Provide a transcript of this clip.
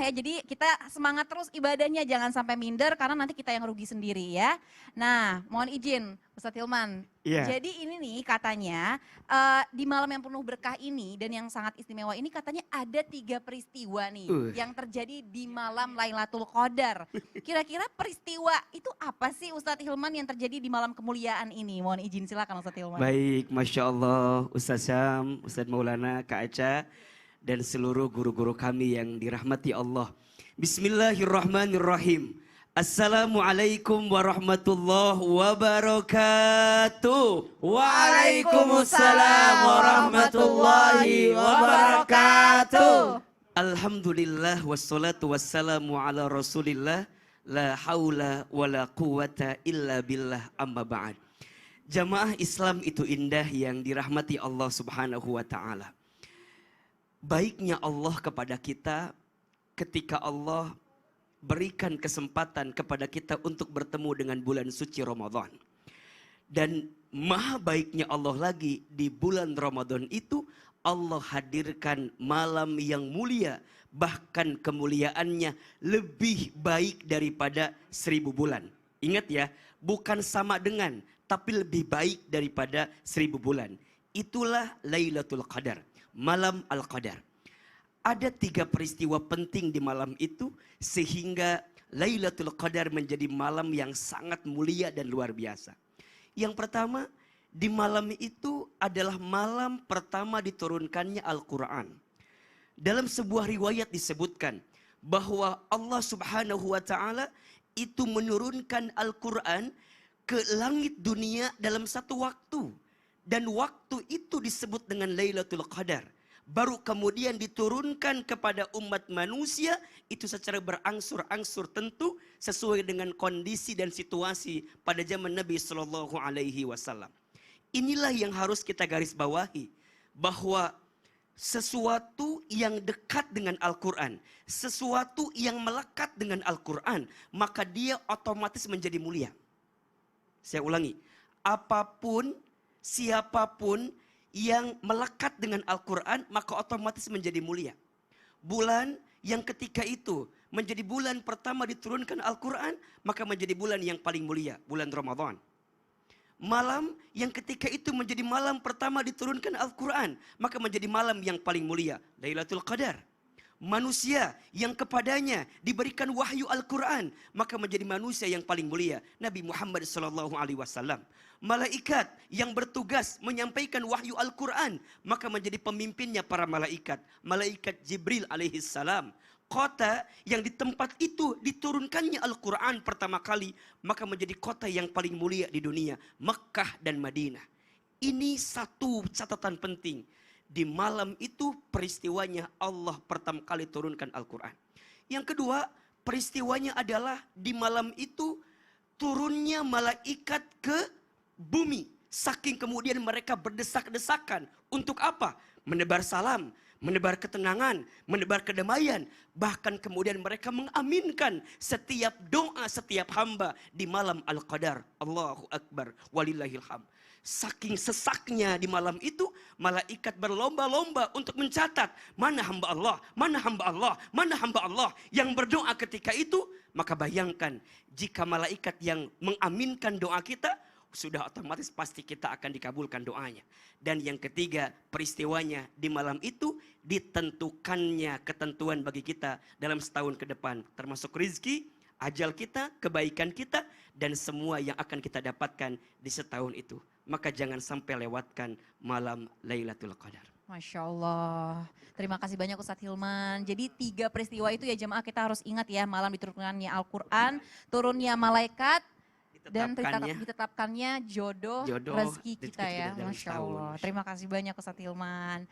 ya, jadi kita semangat terus ibadahnya, jangan sampai minder karena nanti kita yang rugi sendiri ya. Nah, mohon izin Ustadz Hilman. Iya. Jadi ini nih katanya di malam yang penuh berkah ini dan yang sangat istimewa ini katanya ada 3 peristiwa nih yang terjadi di malam Lailatul Qadar. Kira-kira peristiwa itu apa sih Ustadz Hilman yang terjadi di malam kemuliaan ini? Mohon izin silakan Ustadz Hilman. Baik, Masya Allah, Ustaz Syam, Ustaz Maulana, Kak Aca, dan seluruh guru-guru kami yang dirahmati Allah. Bismillahirrahmanirrahim. Assalamualaikum warahmatullahi wabarakatuh. Waalaikumsalam warahmatullahi wabarakatuh. Alhamdulillah wassalatu wassalamu ala rasulillah. La haula wa la quwata illa billah amma ba'd. Jamaah Islam itu indah yang dirahmati Allah subhanahu wa ta'ala. Baiknya Allah kepada kita ketika Allah berikan kesempatan kepada kita untuk bertemu dengan bulan suci Ramadan. Dan maha baiknya Allah lagi di bulan Ramadan itu Allah hadirkan malam yang mulia. Bahkan kemuliaannya lebih baik daripada 1000 bulan. Ingat ya, bukan sama dengan, tapi lebih baik daripada 1000 bulan. Itulah Lailatul Qadar, malam Al-Qadar. Ada 3 peristiwa penting di malam itu sehingga Lailatul Qadar menjadi malam yang sangat mulia dan luar biasa. Yang pertama, di malam itu adalah malam pertama diturunkannya Al-Quran. Dalam sebuah riwayat disebutkan bahwa Allah subhanahu wa ta'ala itu menurunkan Al-Quran ke langit dunia dalam satu waktu. Dan waktu itu disebut dengan Lailatul Qadar. Baru kemudian diturunkan kepada umat manusia itu secara berangsur-angsur tentu sesuai dengan kondisi dan situasi pada zaman Nabi Sallallahu Alaihi Wasallam. Inilah yang harus kita garis bawahi, bahwa sesuatu yang dekat dengan Al-Quran, sesuatu yang melekat dengan Al-Quran, maka dia otomatis menjadi mulia. Saya ulangi, apapun, siapapun yang melekat dengan Al-Quran, maka otomatis menjadi mulia. Bulan yang ketika itu menjadi bulan pertama diturunkan Al-Quran, maka menjadi bulan yang paling mulia, bulan Ramadan. Malam yang ketika itu menjadi malam pertama diturunkan Al-Quran, maka menjadi malam yang paling mulia, Lailatul Qadar. Manusia yang kepadanya diberikan wahyu Al-Quran, maka menjadi manusia yang paling mulia, Nabi Muhammad SAW. Malaikat yang bertugas menyampaikan wahyu Al-Quran, maka menjadi pemimpinnya para malaikat, Malaikat Jibril alaihissalam. Kota yang di tempat itu diturunkannya Al-Quran pertama kali, maka menjadi kota yang paling mulia di dunia, Mekkah dan Madinah. Ini satu catatan penting. Di malam itu peristiwanya Allah pertama kali turunkan Al-Quran. Yang kedua, peristiwanya adalah di malam itu turunnya malaikat ke bumi. Saking kemudian mereka berdesak-desakan. Untuk apa? Menebar salam, menebar ketenangan, menebar kedamaian. Bahkan kemudian mereka mengaminkan setiap doa setiap hamba di malam Al-Qadar. Allahu Akbar, walillahil hamd. Saking sesaknya di malam itu, malaikat berlomba-lomba untuk mencatat mana hamba Allah, mana hamba Allah, mana hamba Allah yang berdoa ketika itu. Maka bayangkan jika malaikat yang mengaminkan doa kita, sudah otomatis pasti kita akan dikabulkan doanya. Dan yang ketiga, peristiwanya di malam itu ditentukannya ketentuan bagi kita dalam setahun ke depan. Termasuk rizki, ajal kita, kebaikan kita, dan semua yang akan kita dapatkan di setahun itu. Maka jangan sampai lewatkan malam Lailatul Qadar. Masya Allah. Terima kasih banyak Ustadz Hilman. Jadi 3 peristiwa itu ya jemaah kita harus ingat ya. Malam diturunkannya Al-Quran, turunnya malaikat, dan ditetapkannya jodoh rezeki kita ya. Masya Allah. Terima kasih banyak Ustadz Hilman.